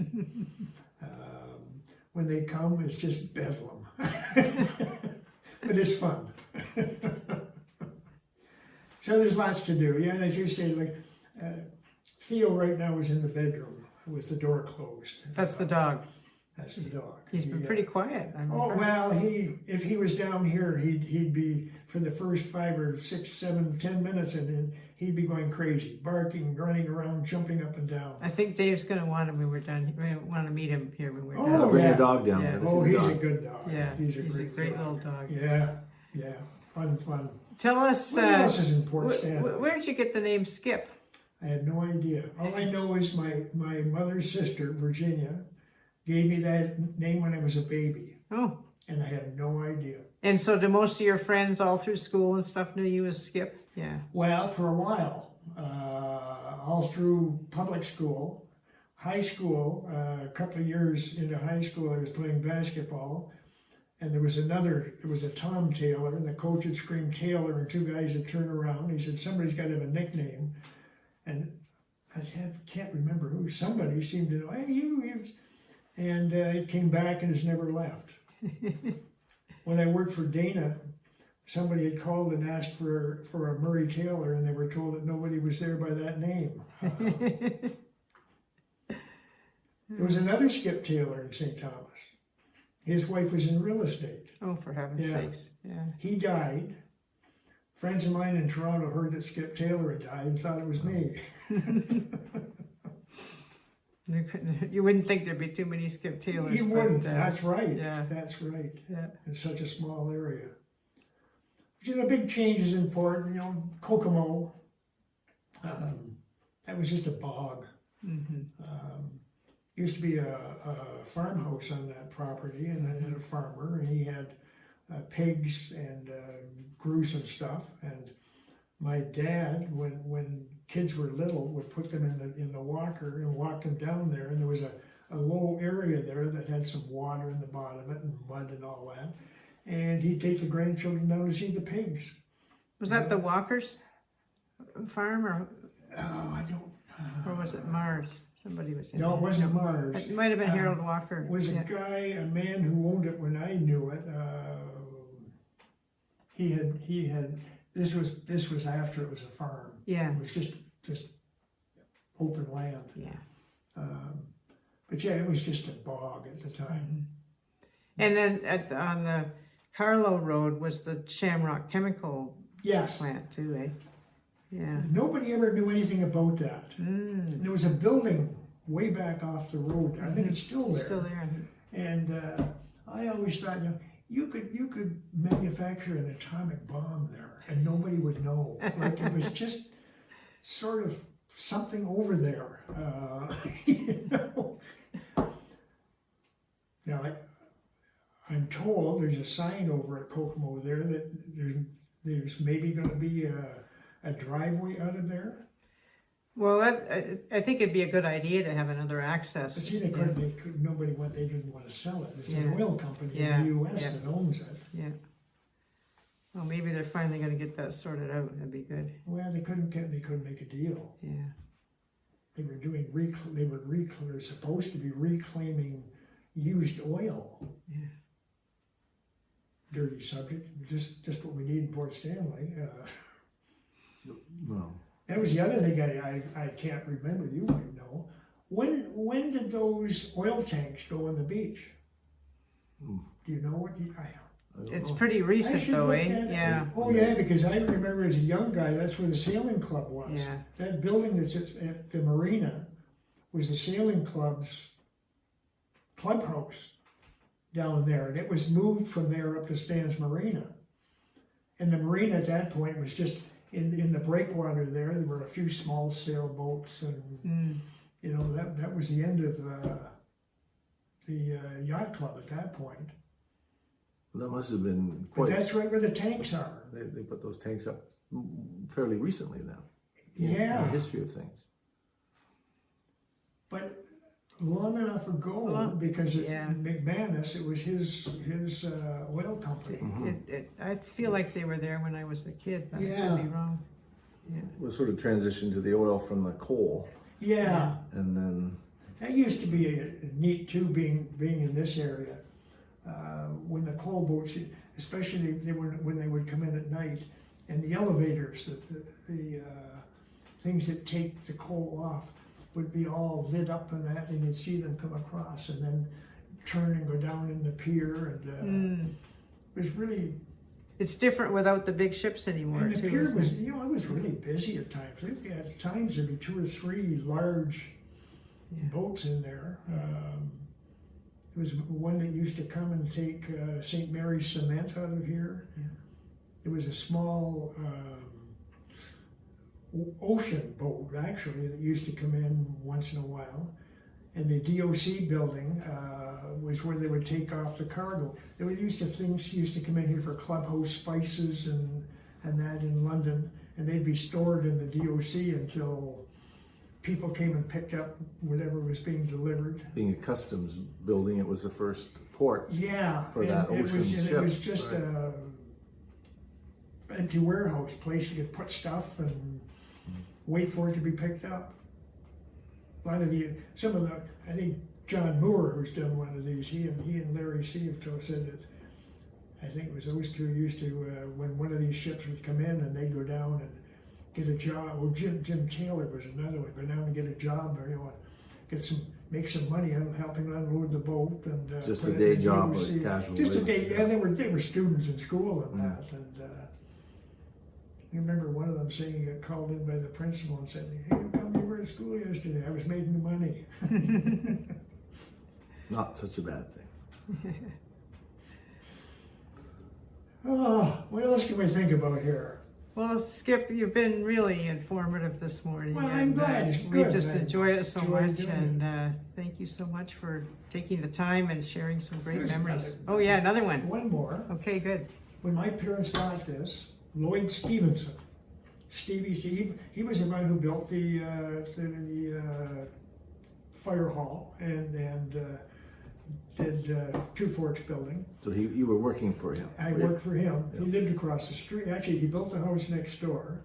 Speaker 3: When they come, it's just bedlam. But it's fun. So there's lots to do. Yeah, and as you say, like, Theo right now is in the bedroom with the door closed.
Speaker 2: That's the dog.
Speaker 3: That's the dog.
Speaker 2: He's been pretty quiet. I'm
Speaker 3: Oh,
Speaker 2: impressed.
Speaker 3: well, if he was down here, he'd be, for the first 5 or 6, 7, 10 minutes, and then he'd be going crazy, barking, running around, jumping up and down.
Speaker 2: I think Dave's going to want him when we're done. We want to meet him here when we're done.
Speaker 3: Oh,
Speaker 1: Bring
Speaker 3: yeah.
Speaker 1: the dog down.
Speaker 2: Yeah.
Speaker 1: Let us see
Speaker 3: Oh,
Speaker 1: the
Speaker 3: he's
Speaker 1: dog.
Speaker 3: a good dog.
Speaker 2: Yeah,
Speaker 3: He's a
Speaker 2: great
Speaker 3: dog.
Speaker 2: little dog.
Speaker 3: Yeah, fun.
Speaker 2: Tell us,
Speaker 3: What else is in Port Stanley?
Speaker 2: where did you get the name Skip?
Speaker 3: I have no idea. All I know is my mother's sister, Virginia, gave me that name when I was a baby,
Speaker 2: Oh,
Speaker 3: and I had no idea.
Speaker 2: and so do most of your friends all through school and stuff knew you as Skip? Yeah.
Speaker 3: Well, for a while, all through public school, high school, a couple of years into high school, I was playing basketball, and there was a Tom Taylor, and the coach would scream Taylor, and 2 guys would turn around. He said, somebody's got to have a nickname, and I can't remember who. Somebody seemed to know, hey, you. And it came back and has never left. When I worked for Dana, somebody had called and asked for a Murray Taylor, and they were told that nobody was there by that name. There was another Skip Taylor in St. Thomas. His wife was in real estate.
Speaker 2: Oh, for heaven's
Speaker 3: Yeah.
Speaker 2: sakes. Yeah.
Speaker 3: He died. Friends of mine in Toronto heard that Skip Taylor had died and thought it was me.
Speaker 2: You wouldn't think there'd be too many Skip Taylors.
Speaker 3: You wouldn't.
Speaker 2: but,
Speaker 3: That's right.
Speaker 2: yeah.
Speaker 3: That's right.
Speaker 2: Yeah.
Speaker 3: In such a small area. You know, big changes in Port. You know, Kokomo. That was just a bog. Used to be a farmhouse on that property, and I had a farmer, and he had pigs and grew some stuff. And my dad, when kids were little, would put them in the walker and walk them down there. And there was a low area there that had some water in the bottom of it and mud and all that. And he'd take the grandchildren down to see the pigs.
Speaker 2: Was that the Walkers farm, or
Speaker 3: I don't.
Speaker 2: or was it Mars? Somebody was in
Speaker 3: No, it
Speaker 2: there.
Speaker 3: wasn't Mars.
Speaker 2: It might have been Harold Walker.
Speaker 3: It was a man who owned it when I knew it. He had. This was after it was a farm.
Speaker 2: Yeah.
Speaker 3: It was just open land.
Speaker 2: Yeah.
Speaker 3: But yeah, it was just a bog at the time.
Speaker 2: And then on the Carlow Road was the Shamrock Chemical
Speaker 3: Yes.
Speaker 2: plant too, eh? Yeah.
Speaker 3: Nobody ever knew anything about that. There was a building way back off the road. I think it's still there.
Speaker 2: Still there.
Speaker 3: And I always thought, you could manufacture an atomic bomb there, and nobody would know. Like it was just sort of something over there. You know. Now, I'm told there's a sign over at Kokomo there that there's maybe going to be a driveway out of there.
Speaker 2: Well, I think it'd be a good idea to have another access.
Speaker 3: But see, they didn't want to sell it. It's
Speaker 2: Yeah.
Speaker 3: an oil company
Speaker 2: Yeah.
Speaker 3: in the U.S.
Speaker 2: Yeah.
Speaker 3: that owns it.
Speaker 2: Yeah. Well, maybe they're finally going to get that sorted out. That'd be good.
Speaker 3: Well, they couldn't make a deal.
Speaker 2: Yeah.
Speaker 3: they were doing they're supposed to be reclaiming used oil.
Speaker 2: Yeah.
Speaker 3: Dirty subject, just what we need in Port Stanley.
Speaker 1: Well,
Speaker 3: That was the other thing I can't remember. You might know. When did those oil tanks go on the beach?
Speaker 1: Hmm.
Speaker 3: Do you know what?
Speaker 1: I don't
Speaker 2: It's
Speaker 1: know.
Speaker 2: pretty
Speaker 3: I
Speaker 2: recent
Speaker 3: should
Speaker 2: though,
Speaker 3: look
Speaker 2: eh?
Speaker 3: at it.
Speaker 2: Yeah.
Speaker 3: Oh yeah, because I remember as a young guy, that's where the sailing club was.
Speaker 2: Yeah.
Speaker 3: That building that's at the marina was the sailing club's clubhouse down there, and it was moved from there up to Stan's Marina. And the marina at that point was just in the breakwater there. There were a few small sailboats, and you know that was the end of the yacht club at that point.
Speaker 1: That must have been
Speaker 3: But
Speaker 1: quite.
Speaker 3: that's right where the tanks are.
Speaker 1: They put those tanks up fairly recently now. In
Speaker 3: Yeah.
Speaker 1: the history of things.
Speaker 3: But long enough ago,
Speaker 2: Long-
Speaker 3: because
Speaker 2: yeah.
Speaker 3: McManus, it was his oil company.
Speaker 2: I feel like they were there when I was a kid, but I
Speaker 3: Yeah.
Speaker 2: could be wrong. Yeah.
Speaker 1: Was sort of transitioned to the oil from the coal,
Speaker 3: Yeah,
Speaker 1: and then
Speaker 3: that used to be neat too, being in this area. When the coal boats, especially when they would come in at night, and the elevators, the things that take the coal off, would be all lit up and that, and you'd see them come across and then turn and go down in the pier, and it was really.
Speaker 2: It's different without the big ships anymore
Speaker 3: And the
Speaker 2: too,
Speaker 3: pier
Speaker 2: isn't
Speaker 3: was,
Speaker 2: it?
Speaker 3: you know, it was really busy at times. At times there'd be 2 or 3 large
Speaker 2: Yeah.
Speaker 3: boats in there. There was one that used to come and take St. Mary's cement out of here.
Speaker 2: Yeah.
Speaker 3: There was a small ocean boat actually that used to come in once in a while. And the DOC building was where they would take off the cargo. There were things used to come in here for clubhouse spices and that in London, and they'd be stored in the DOC until people came and picked up whatever was being delivered.
Speaker 1: being a customs building, it was the first port.
Speaker 3: Yeah,
Speaker 1: For that ocean
Speaker 3: it
Speaker 1: ship,
Speaker 3: was just
Speaker 1: right.
Speaker 3: a empty warehouse place you could put stuff and wait for it to be picked up. A lot of I think John Moore, who's done one of these, he and Larry Sieve said that, I think it was those two used to, when one of these ships would come in and they'd go down and get a job. Well, Jim Taylor was another one, go down and get a job, or make some money out of helping unload the boat, and
Speaker 1: Just
Speaker 3: put
Speaker 1: a
Speaker 3: it
Speaker 1: day
Speaker 3: in
Speaker 1: job,
Speaker 3: DOC.
Speaker 1: like casual
Speaker 3: Just a
Speaker 1: labor.
Speaker 3: day, yeah, they were students in school and that, and I remember one of them saying he got called in by the principal and said, "Hey, how come you were at school yesterday? I was making money."
Speaker 1: Not such a bad thing.
Speaker 3: Oh, what else can we think about here?
Speaker 2: Well, Skip, you've been really informative this morning.
Speaker 3: Well, I'm
Speaker 2: and,
Speaker 3: glad. It's
Speaker 2: we
Speaker 3: good.
Speaker 2: just
Speaker 3: I
Speaker 2: enjoyed it so
Speaker 3: enjoyed
Speaker 2: much,
Speaker 3: doing
Speaker 2: and thank you so much for taking the time and sharing some great
Speaker 3: There's
Speaker 2: memories.
Speaker 3: another-
Speaker 2: Oh yeah, another one.
Speaker 3: One more.
Speaker 2: Okay, good.
Speaker 3: When my parents got this, Lloyd Stevenson, Stevie, he was the one who built the fire hall and did Two Forks building.
Speaker 1: So you were working for him.
Speaker 3: I worked for him. He lived across the street. Actually, he built the house next door.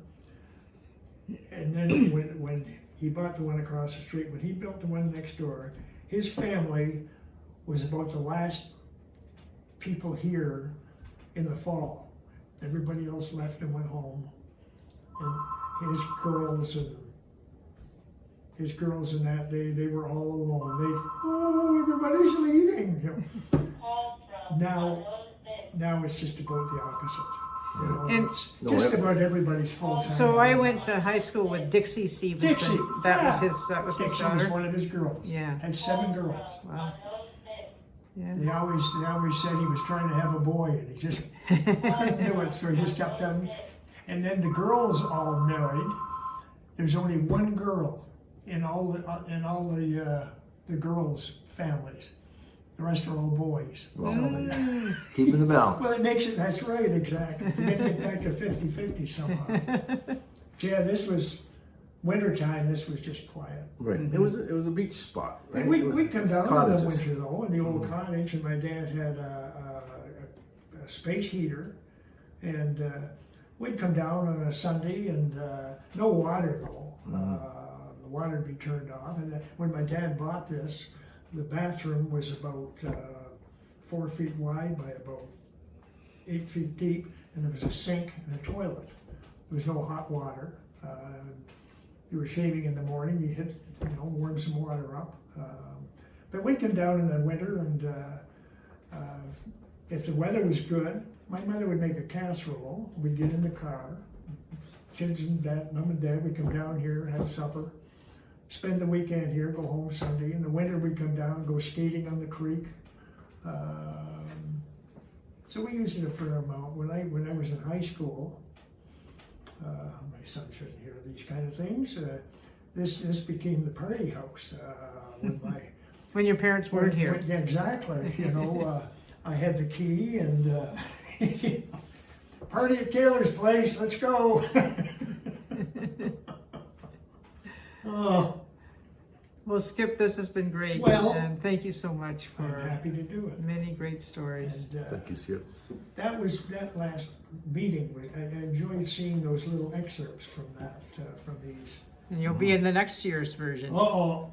Speaker 3: And then when he bought the one across the street, when he built the one next door, his family was about the last people here in the fall. Everybody else left and went home. And his girls and that, they were all alone. Everybody's leaving. You know. Now it's just about the opposite. You know,
Speaker 2: And-
Speaker 3: it's just about everybody's full time.
Speaker 2: So I went to high school with Dixie Stevenson.
Speaker 3: Dixie,
Speaker 2: That
Speaker 3: yeah.
Speaker 2: was his
Speaker 3: Dixie was
Speaker 2: daughter.
Speaker 3: one of his girls.
Speaker 2: Yeah.
Speaker 3: Had 7 girls.
Speaker 2: Wow. Yeah.
Speaker 3: They always said he was trying to have a boy, and he just couldn't do it, so he just kept having. And then the girls all married. There's only one girl in all the girls' families. The rest are all boys. So,
Speaker 1: Keeping the
Speaker 3: well,
Speaker 1: balance.
Speaker 3: it makes it. That's right, exactly. You gotta get back to 50-50 somehow. Yeah, this was wintertime. This was just quiet.
Speaker 1: Right. It was a beach spot. Right?
Speaker 3: And
Speaker 1: It was-
Speaker 3: we'd come
Speaker 1: it's
Speaker 3: down in the
Speaker 1: cottages.
Speaker 3: winter though, in the old cottage, and my dad had a space heater, and we'd come down on a Sunday, and no water though. water would be turned off. And when my dad bought this, the bathroom was about 4 feet wide by about 8 feet deep, and there was a sink and a toilet. There was no hot water. You were shaving in the morning, you hit, warm some water up. But we'd come down in the winter, and if the weather was good, my mother would make a casserole. We'd get in the car, kids and dad, mom and dad would come down here, have supper, spend the weekend here, go home Sunday. In the winter, we'd come down, go skating on the creek. So we used it a fair amount. When I was in high school, my son shouldn't hear these kind of things. This became the party house when my
Speaker 2: When your parents weren't here.
Speaker 3: Yeah, exactly. I had the key, and party at Taylor's place. Let's go. Oh,
Speaker 2: Well, Skip, this has been great.
Speaker 3: Well,
Speaker 2: and thank you so much
Speaker 3: I'm
Speaker 2: for
Speaker 3: happy to do it.
Speaker 2: many great stories.
Speaker 3: And,
Speaker 1: Thank you, Skip.
Speaker 3: that last meeting. I enjoyed seeing those little excerpts from that, from these.
Speaker 2: And you'll be in the next year's version.
Speaker 3: Uh-oh.